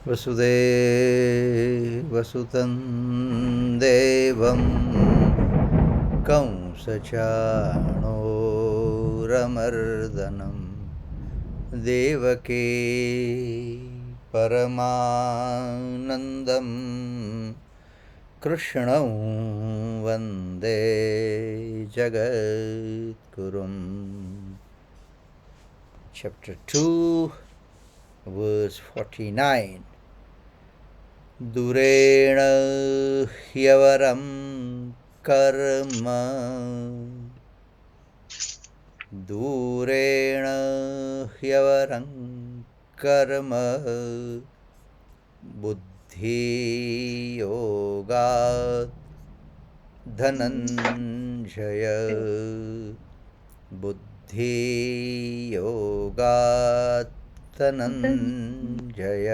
वसुदेवसुतं देवं कंसचाणूरमर्दनं देवकी परमानन्दं कृष्णं वन्दे जगद्गुरुम्. Chapter 2, verse 49. Dureణ ह्यवरं कर्म दूरेण ह्यवरं कर्म बुद्धियोगात् धनञ्जय बुद्धियोगात् धनञ्जय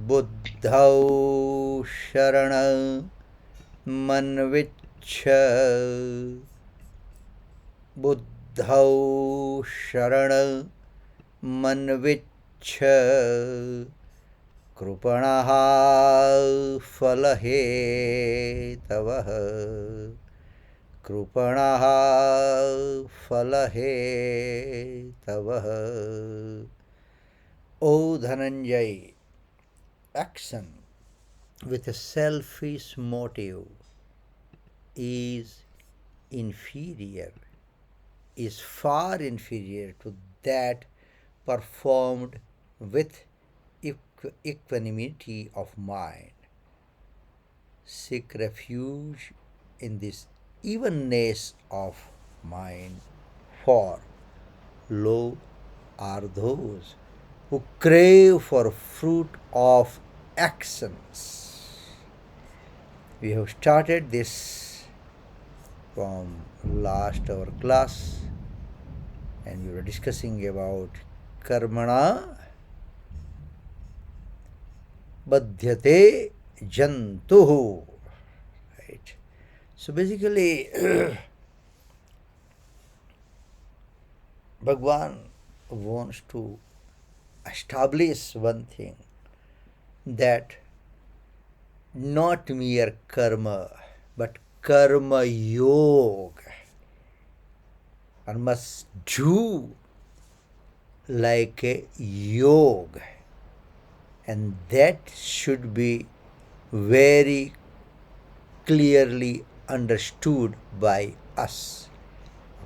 बुद्धौ शरणमन्विच्छ बुद्धौ शरणमन्विच्छ कृपणः फलहेतवः कृपणः फलहेतवः. O Dhananjay, action with a selfish motive is far inferior to that performed with equanimity of mind. Seek refuge in this evenness of mind, for lo are those who crave for fruit of actions. We have started this from last our class, and we were discussing about karmana badhyate jantuhu. Right? So basically, Bhagwan wants to establish one thing, that not mere karma, but karma yoga, and must do like a yoga, and that should be very clearly understood by us.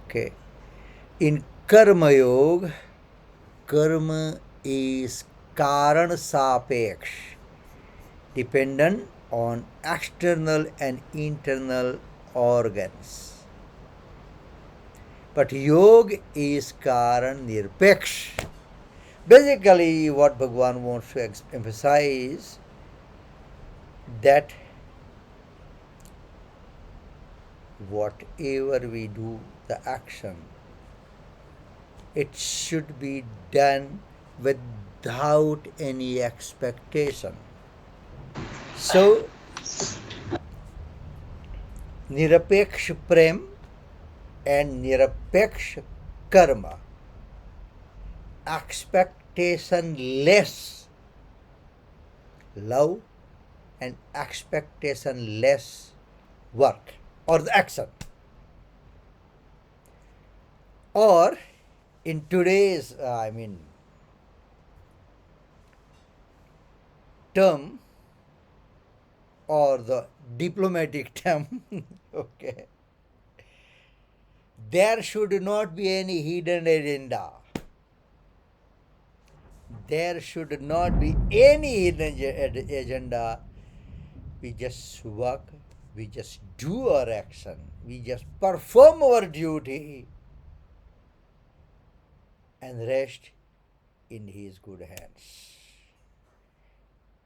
Okay. In karma yoga, karma is karan sapeksh, dependent on external and internal organs. But yoga is karan nirpeksh. Basically, what Bhagwan wants to emphasize, that whatever we do, the action, it should be done without any expectation. So, nirapeksh prem and nirapeksh karma, expectation less love and expectation less work or the action. Or in today's term, or the diplomatic term, okay, there should not be any hidden agenda. There should not be any hidden agenda. We just work, we just do our action, we just perform our duty, and rest in His good hands.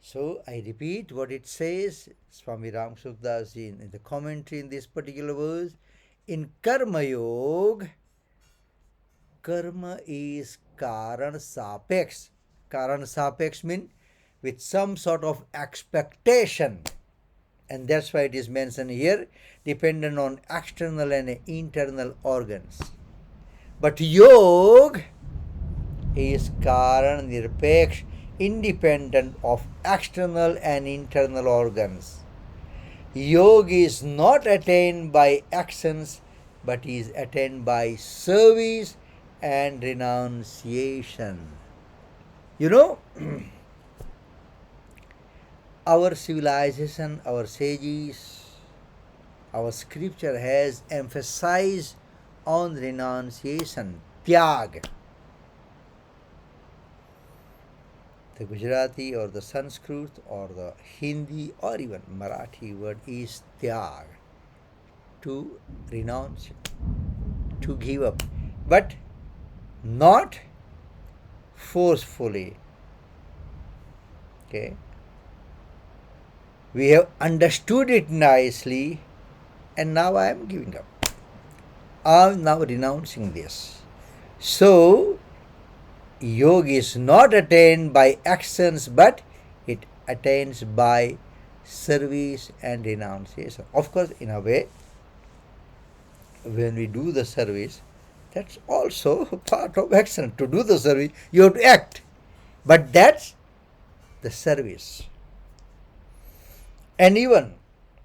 So I repeat what it says, Swami Ram Sukdas in the commentary in this particular verse. In Karma Yoga, karma is karan sapeks. Karan sapeks means with some sort of expectation. And that's why it is mentioned here, dependent on external and internal organs. But yoga is karan nirpeksh, independent of external and internal organs. Yoga is not attained by actions, but is attained by service and renunciation. You know, our civilization, our sages, our scripture has emphasized on renunciation, tyag. The Gujarati or the Sanskrit or the Hindi or even Marathi word is tyag, to renounce, to give up, but not forcefully. Okay, we have understood it nicely, and now I am giving up. I am now renouncing this. So, yoga is not attained by actions, but it attains by service and renunciation. Of course, in a way, when we do the service, that's also part of action. To do the service, you have to act. But that's the service. And even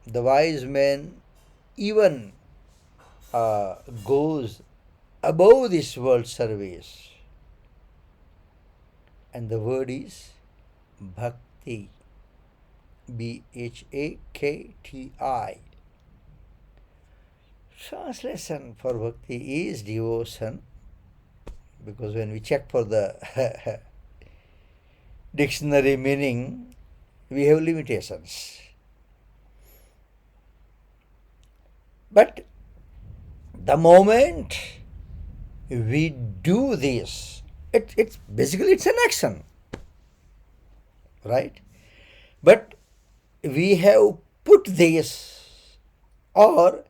the wise man even goes above this world service. And the word is bhakti. Bhakti. Translation for bhakti is devotion, because when we check for the dictionary meaning, we have limitations. But the moment we do this, it's basically it's an action, right? But we have put this, or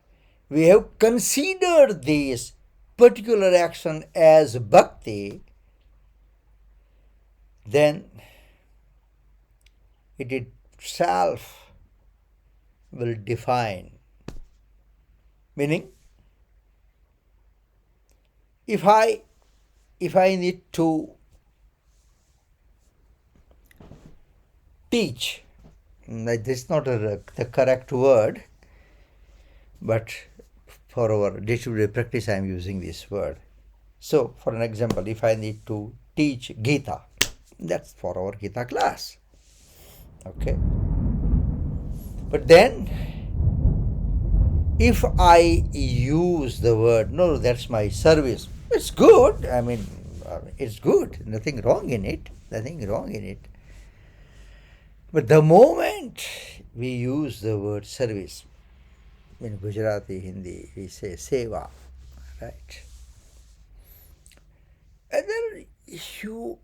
we have considered this particular action as bhakti, then it itself will define. Meaning, if I need to teach, this is not the correct word, but for our day-to-day practice I am using this word. So, for an example, if I need to teach Geeta, that's for our Geeta class. Okay. But then, if I use the word, no, that's my service, it's good. I mean, it's good. Nothing wrong in it. But the moment we use the word service, in Gujarati, Hindi, we say seva, right? Whether you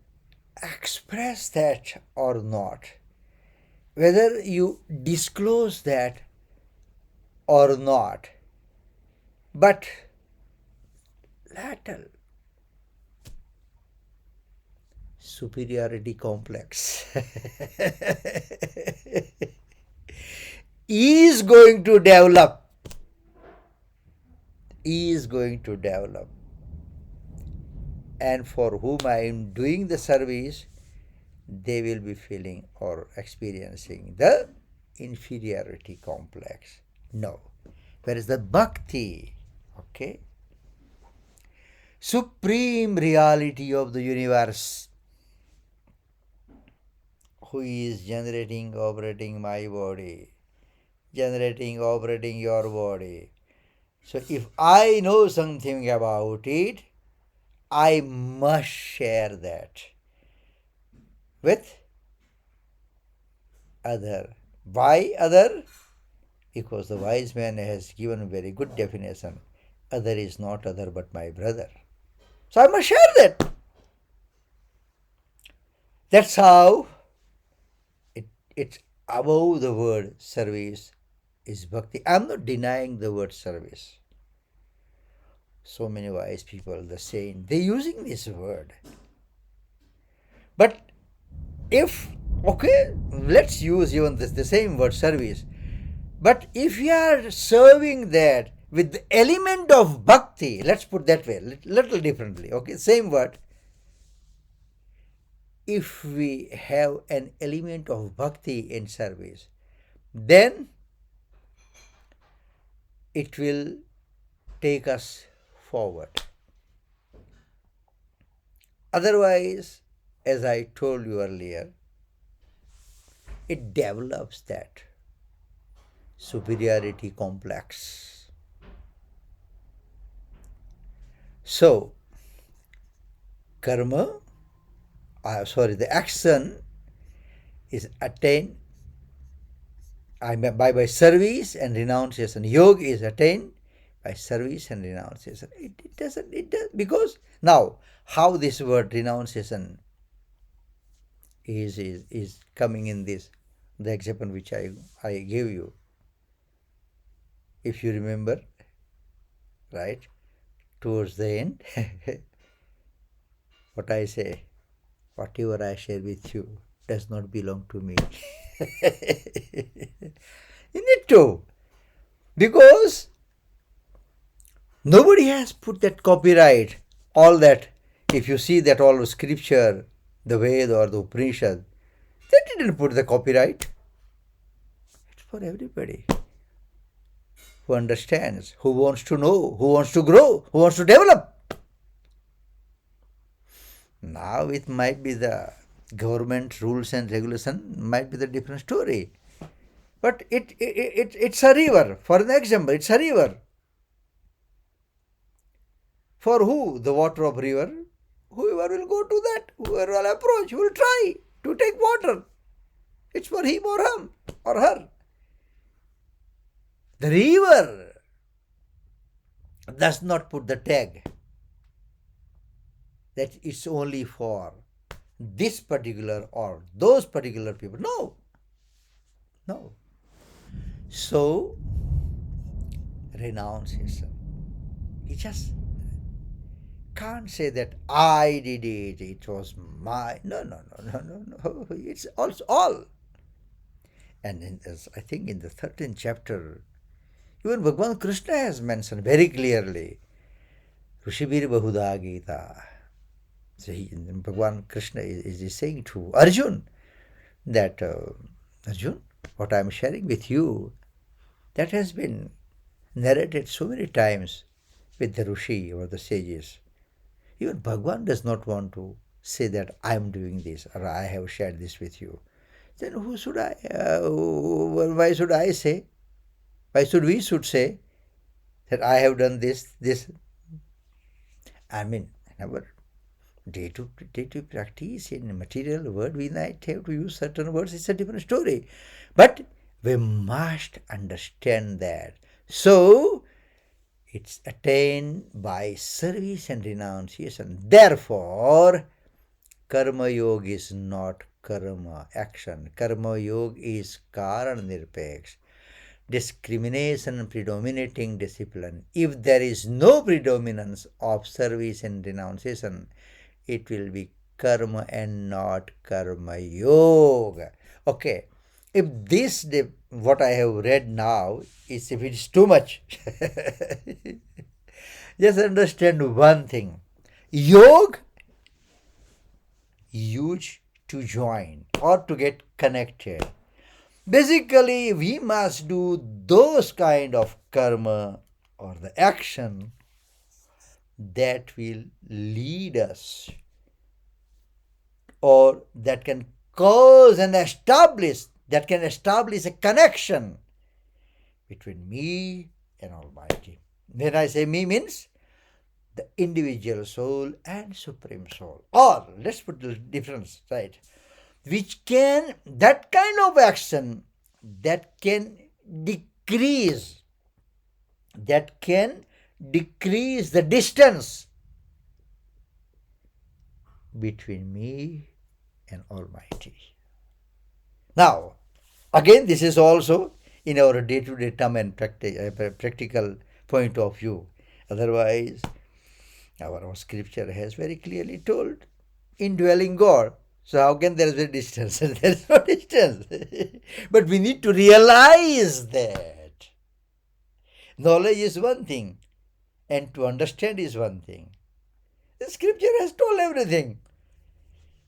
express that or not, whether you disclose that or not, but little superiority complex is going to develop. And for whom I am doing the service, they will be feeling or experiencing the inferiority complex. No. Whereas the bhakti, okay, supreme reality of the universe, who is generating, operating my body, generating, operating your body. So if I know something about it, I must share that with other. Why other? Because the wise man has given a very good definition. Other is not other but my brother. So I must share that. That's how it's above the word service is bhakti. I'm not denying the word service. So many wise people, the saint, they're using this word. But if, okay, let's use even the same word service. But if you are serving that with the element of bhakti, let's put that way, little differently, okay, same word. if we have an element of bhakti in service, then it will take us forward. Otherwise, as I told you earlier, it develops that superiority complex. So, karma, the action is attained by service and renunciation. Yoga is attained by service and renunciation. It doesn't, it does, because now, how this word renunciation is coming in this, the example which I gave you. If you remember, right, towards the end, what I say, whatever I share with you does not belong to me. You need to, because nobody has put that copyright, all that. If you see that all the scripture, the Veda or the Upanishad, they didn't put the copyright. It's for everybody who understands, who wants to know, who wants to grow, who wants to develop. Now it might be the government rules and regulation, might be the different story. But it's a river. For an example, it's a river. For who? The water of river. Whoever will go to that, whoever will approach, will try to take water. It's for him or him or her. The river does not put the tag that it's only for this particular or those particular people. No. No. So, renunciation. He just can't say that I did it, it was my. No. It's also all. And I think in the 13th chapter, even Bhagavan Krishna has mentioned very clearly, Rishibir Bahuda Geeta. So Bhagavan Krishna is saying to Arjun that, Arjun, what I am sharing with you, that has been narrated so many times with the Rishi or the sages. Even Bhagavan does not want to say that I am doing this or I have shared this with you. Then who should I? Why should I say? Why should we say that I have done this? I mean, in our day-to-day practice in material world, we might have to use certain words. It's a different story. But we must understand that. So, it's attained by service and renunciation. Therefore, Karma Yoga is not karma action. Karma Yoga is Karan Nirpeksh, discrimination and predominating discipline. If there is no predominance of service and renunciation, it will be karma and not Karma Yoga. Okay. If this, what I have read now, if it's too much, just understand one thing. Yoga, used to join or to get connected. Basically, we must do those kind of karma or the action that will lead us or that can cause and establish, that can establish a connection between me and Almighty. When I say me, means the individual soul and Supreme Soul. Or, let's put the difference, right? Which can, that kind of action that can decrease the distance between me and Almighty. Now, again, this is also in our day-to-day term and practical point of view. Otherwise, our scripture has very clearly told, indwelling God. So how can there be distance? There is no distance. But we need to realize that. Knowledge is one thing, and to understand is one thing. The scripture has told everything.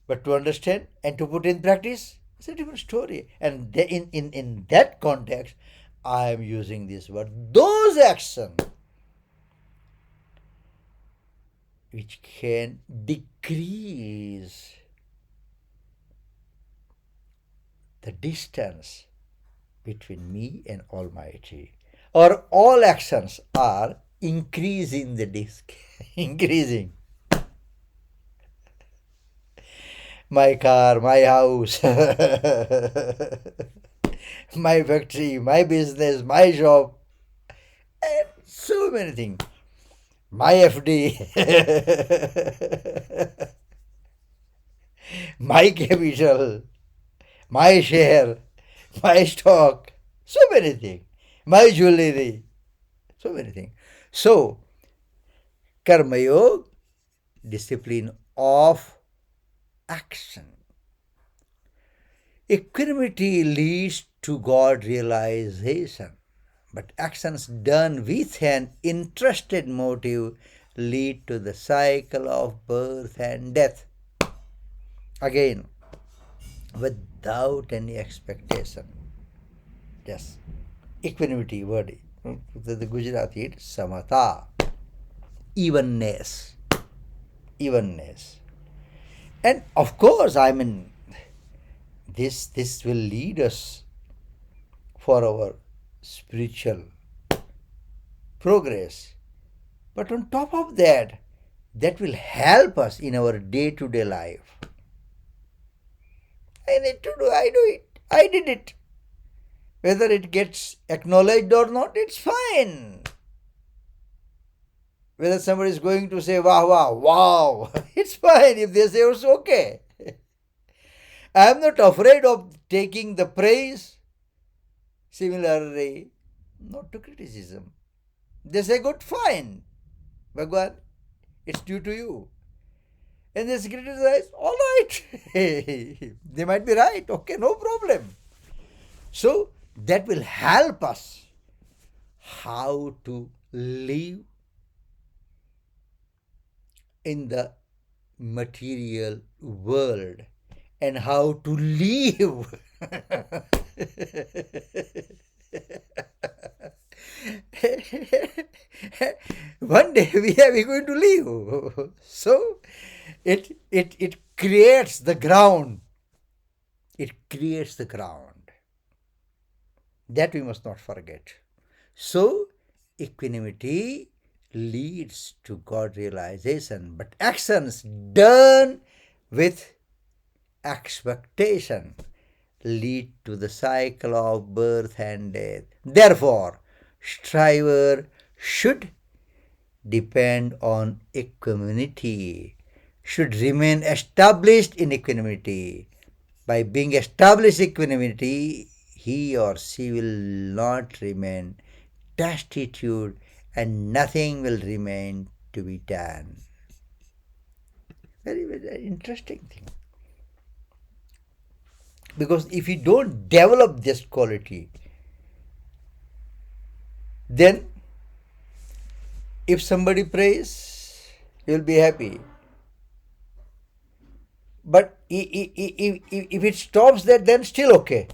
But to understand and to put in practice, it's a different story. And in that context, I am using this word. Those actions which can decrease the distance between me and Almighty, or all actions are increasing the disk, increasing. My car, my house, my factory, my business, my job, and so many things. My FD, my capital, my share, my stock, so many things. My jewelry, so many things. So, Karma Yoga, discipline of action. Equanimity leads to God realization, but actions done with an interested motive lead to the cycle of birth and death. Again, without any expectation. Yes, equanimity word. The Gujarati it's samatha, evenness, evenness. And of course, I mean, this will lead us for our spiritual progress. But on top of that, that will help us in our day-to-day life. I need to do, I do it, I did it. Whether it gets acknowledged or not, it's fine. Whether somebody is going to say, wow, wow, wow, it's fine. If they say it's okay. I am not afraid of taking the praise. Similarly, not to criticism. They say, good, fine. Bhagwan, it's due to you. And they criticize, all right. They might be right. Okay, no problem. So, that will help us how to live in the material world and how to live one day we are going to live. So it creates the ground. It creates the ground. That we must not forget. So equanimity leads to God realization, but actions done with expectation lead to the cycle of birth and death. Therefore, striver should depend on equanimity, should remain established in equanimity. By being established in equanimity, he or she will not remain destitute and nothing will remain to be done. Very, very interesting thing. Because if you don't develop this quality, then if somebody prays, you'll be happy. But if it stops there, then still okay.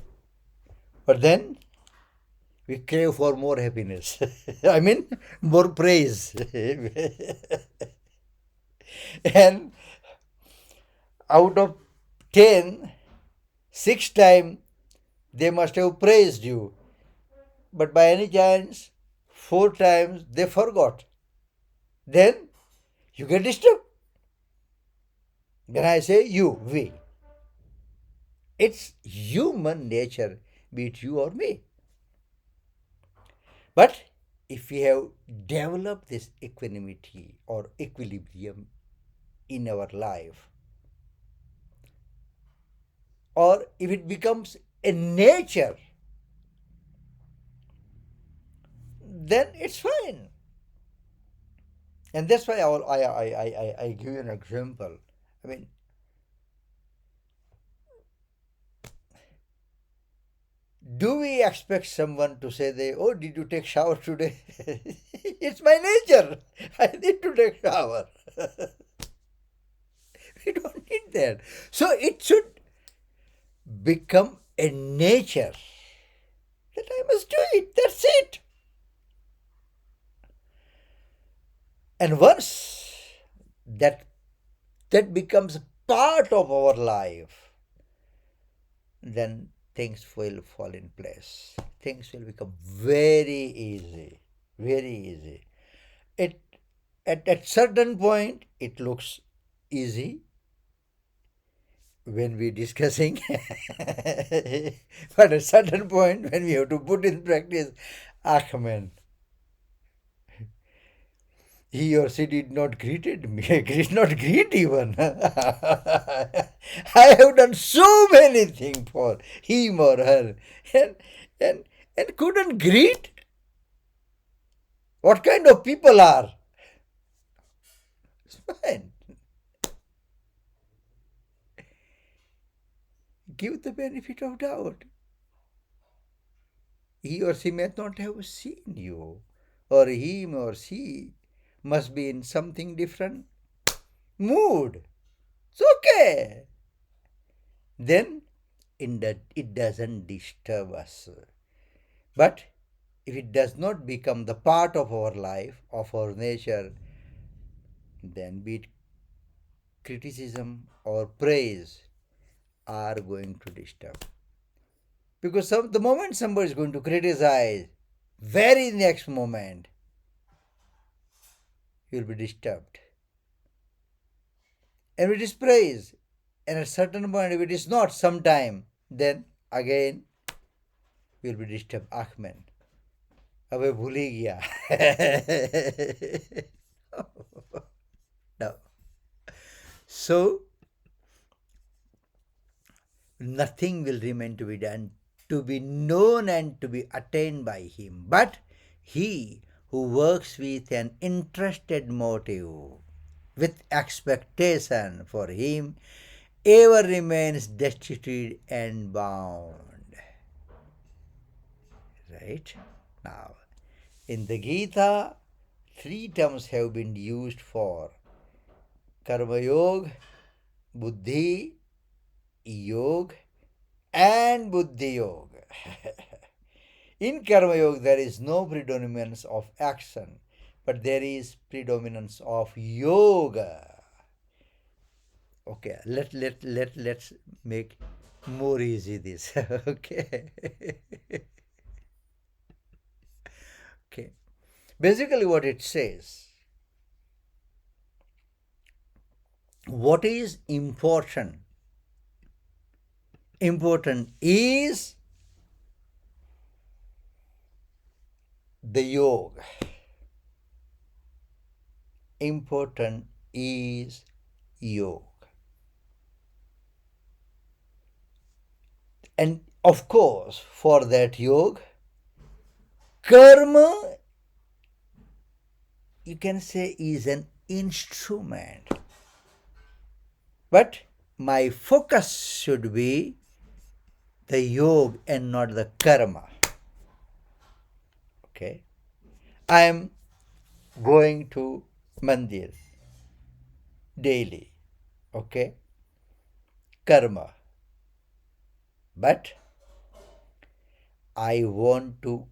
But then we crave for more happiness. I mean, more praise. And out of 10, 6 times they must have praised you. But by any chance, 4 times they forgot. Then you get disturbed. When I say you, we. It's human nature, be it you or me. But if we have developed this equanimity or equilibrium in our life, or if it becomes a nature, then it's fine. And that's why I give you an example. I mean, do we expect someone to say, oh, did you take shower today? It's my nature. I need to take shower. We don't need that. So it should become a nature that I must do it. That's it. And once that that becomes part of our life, then things will fall in place. Things will become very easy. Very easy. It at certain point it looks easy when we're discussing, but at certain point when we have to put in practice, ah man, he or she did not greeted me, did not greet even. I have done so many things for him or her, and and and couldn't greet. What kind of people are? It's fine. Give the benefit of doubt. He or she may not have seen you, or him or she must be in something different mood. It's okay. Then it doesn't disturb us. But if it does not become the part of our life, of our nature, then be it criticism or praise are going to disturb. Because the moment somebody is going to criticize, very next moment you will be disturbed. And if it is praise, and at a certain point if it is not sometime, then again you will be disturbed. Ahmed, अबे भूल ही गया. No. So nothing will remain to be done, to be known and to be attained by him. But he who works with an interested motive, with expectation for him, ever remains destitute and bound. Right? Now, in the Geeta, 3 terms have been used for Karma Yoga, Buddhi Yoga, and Buddhi Yoga. In Karma Yoga, there is no predominance of action, but there is predominance of yoga. Okay, let's make more easy this. Okay. Okay. Basically, what it says, what is important? Important is the yoga. Important is yoga. And of course, for that yoga, karma, you can say, is an instrument. But my focus should be the yoga and not the karma. Okay. I am going to Mandir daily. Okay. Karma. But I want to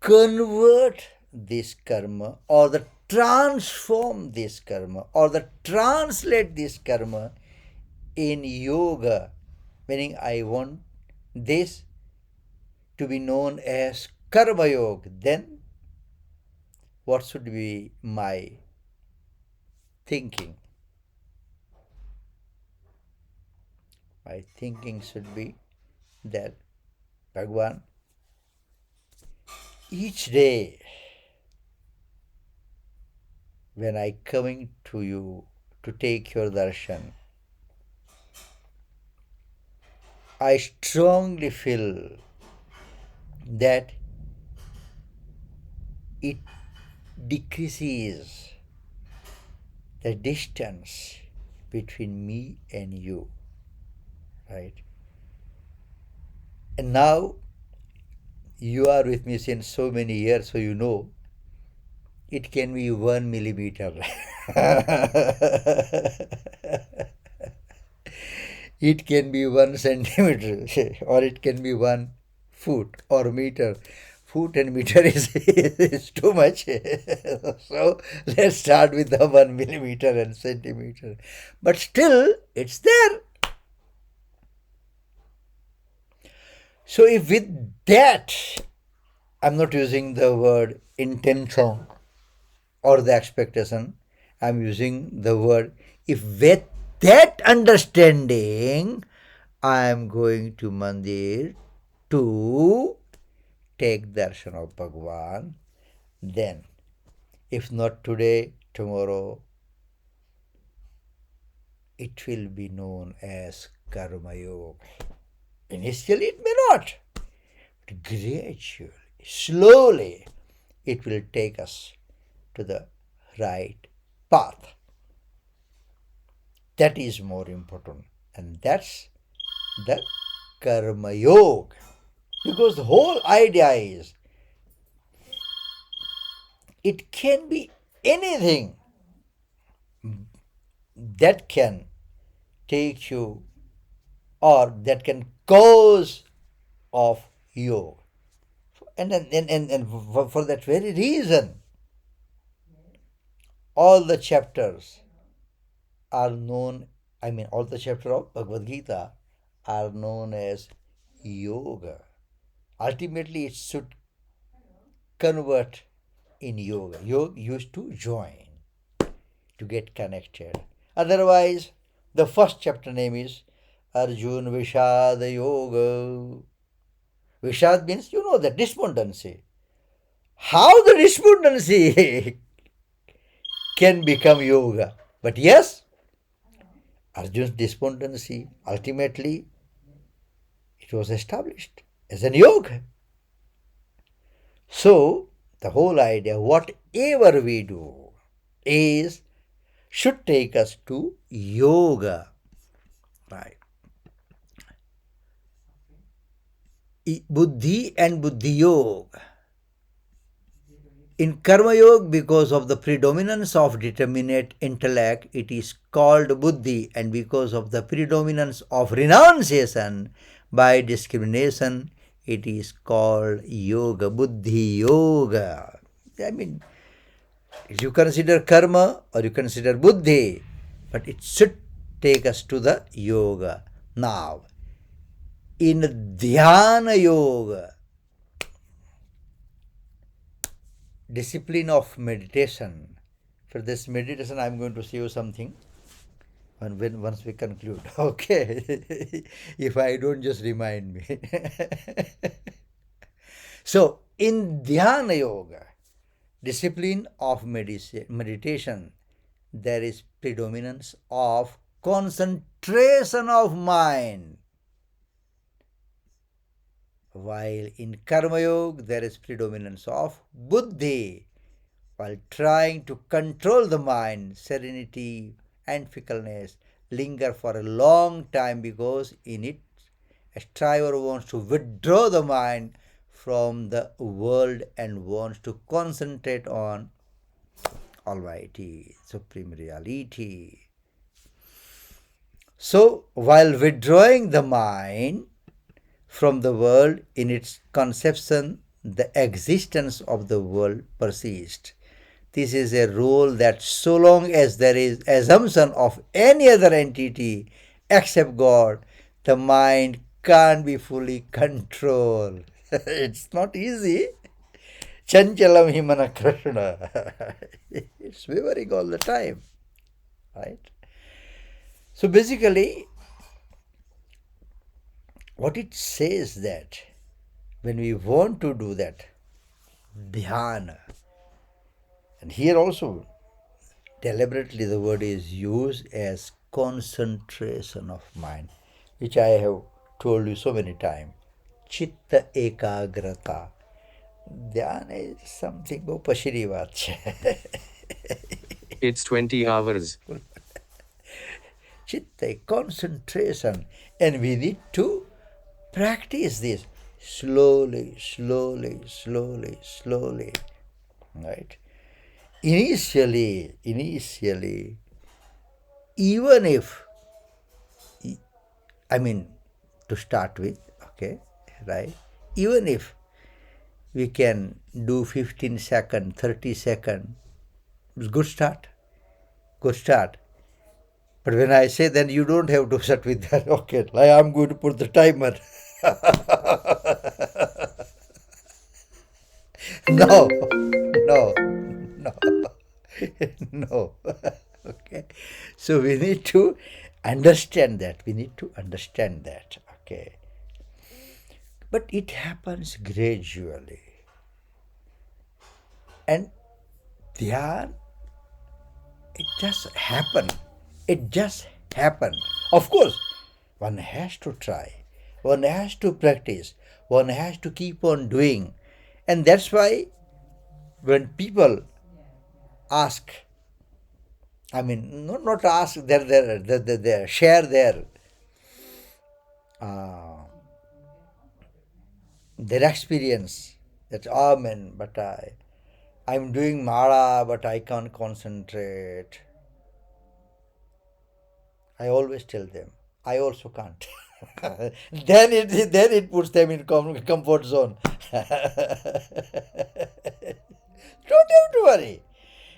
convert this karma, or the transform this karma, or the translate this karma in yoga, meaning I want this to be known as karma yoga. Then what should be my thinking? My thinking should be that, Bhagwan, each day when I coming to you to take your darshan, I strongly feel that it decreases the distance between me and you, right? And now you are with me since so many years, so you know it can be 1 millimeter. It can be 1 centimeter or it can be 1 foot or meter. Foot and meter is too much. So let's start with the 1 millimeter and centimeter. But still, it's there. So if with that, I'm not using the word intention or the expectation, I'm using the word if with that understanding, I'm going to Mandir to take darshan of Bhagwan, then if not today, tomorrow, it will be known as Karma Yoga. Initially, it may not, but gradually, slowly, it will take us to the right path. That is more important, and that's the Karma Yoga. Because the whole idea is it can be anything that can take you or that can cause of yoga. And for that very reason, all the chapters are known, all the chapters of Bhagavad Gita are known as yoga. Ultimately, it should convert in yoga. Yoga used to join, to get connected. Otherwise, the first chapter name is Arjun Vishad Yoga. Vishad means, you know, the despondency. How the despondency can become yoga? But yes, Arjun's despondency, ultimately, it was established as a yoga. So, the whole idea, whatever we do, should take us to yoga. Right. Buddhi and Buddhi Yoga. In Karma Yoga, because of the predominance of determinate intellect, it is called Buddhi, and because of the predominance of renunciation by discrimination, it is called Yoga, Buddhi Yoga. If you consider Karma or you consider Buddhi, but it should take us to the Yoga. Now, in Dhyana Yoga, discipline of meditation. For this meditation, I'm going to say you something once we conclude. Okay, if I don't, just remind me. So, in Dhyana Yoga, discipline of meditation, there is predominance of concentration of mind. While in Karma Yoga, there is predominance of Buddhi. While trying to control the mind, serenity and fickleness linger for a long time, because in it, a striver wants to withdraw the mind from the world and wants to concentrate on Almighty, Supreme Reality. So, while withdrawing the mind from the world, in its conception, the existence of the world persists. This is a rule that so long as there is assumption of any other entity except God, the mind can't be fully controlled. It's not easy. Chanchalam himana krishna. It's wavering all the time. Right? So basically, what it says that when we want to do that dhyana, and here also deliberately the word is used as concentration of mind, which I have told you so many times. Chitta ekagrata. Dhyana is something upashiri baat hai. It's 20 hours. Chitta, concentration, and we need to practice this slowly, right? Initially, even if I mean, to start with, okay, right? Even if we can do 15 second, 30 second, it's good start, good start. But when I say, then you don't have to sit with that. Okay, like I'm going to put the timer. No, no, no, no. Okay, so we need to understand that. We need to understand that. Okay, but it happens gradually, and dhyan, it just happen. It just happen. Of course, one has to try. One has to practice. One has to keep on doing. And that's why when people ask, I mean, not ask, they share uh, their experience. That, oh man, but I'm doing mala, but I can't concentrate. I always tell them, I also can't. then it puts them in comfort zone. Don't have to worry.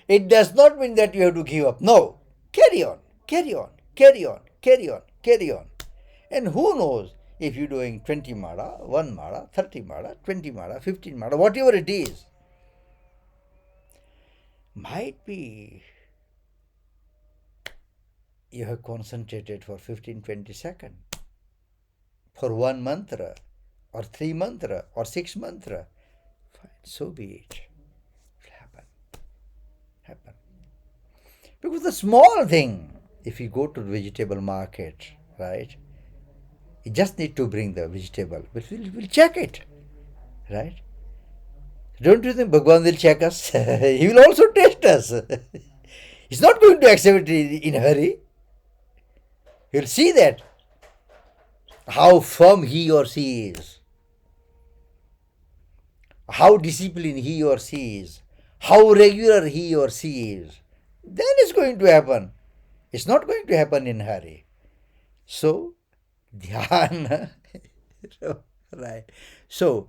It does not mean that you have to give up. No, carry on, carry on, carry on, carry on, carry on. And who knows if you're doing 20 mada, 1 mada, 30 mada, 20 mada, 15 mada, whatever it is, might be you have concentrated for 15, 20 seconds for one mantra or three mantra or six mantra. Fine, so be it. It will happen. Because the small thing, if you go to the vegetable market, right, you just need to bring the vegetable, but we'll check it, right? Don't you think Bhagwan will check us? He will also test us. He's not going to accept it in a hurry. He'll see that how firm he or she is, how disciplined he or she is, how regular he or she is. Then it's going to happen. It's not going to happen in a hurry. So, dhyana, right? So,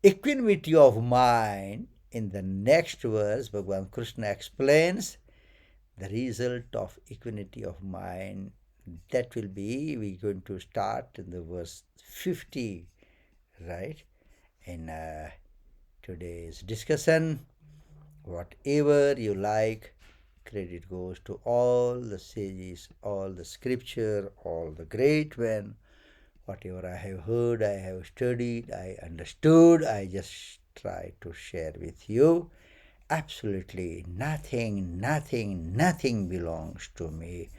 equanimity of mind, in the next verse, Bhagavan Krishna explains the result of equanimity of mind. That will be, we're going to start in the verse 50, right? In today's discussion, whatever you like, credit goes to all the sages, all the scripture, all the great men. Whatever I have heard, I have studied, I understood, I just try to share with you. Absolutely nothing belongs to me.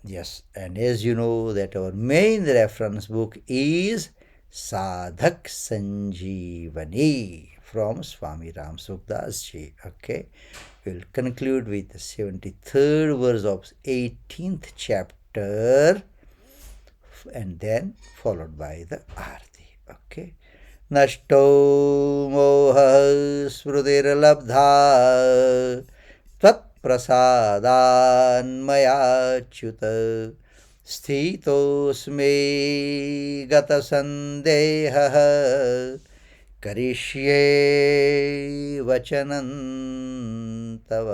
Yes, and as you know that our main reference book is Sadhak Sanjeevani from Swami Ram Sukdas ji. Okay, we'll conclude with the 73rd verse of 18th chapter and then followed by the Arti. Okay. Nashto moha smrutirlabdha त्वत्प्रसादान्मयाच्युत स्थितोऽस्मि गतसन्देहः करिष्ये वचनं तव.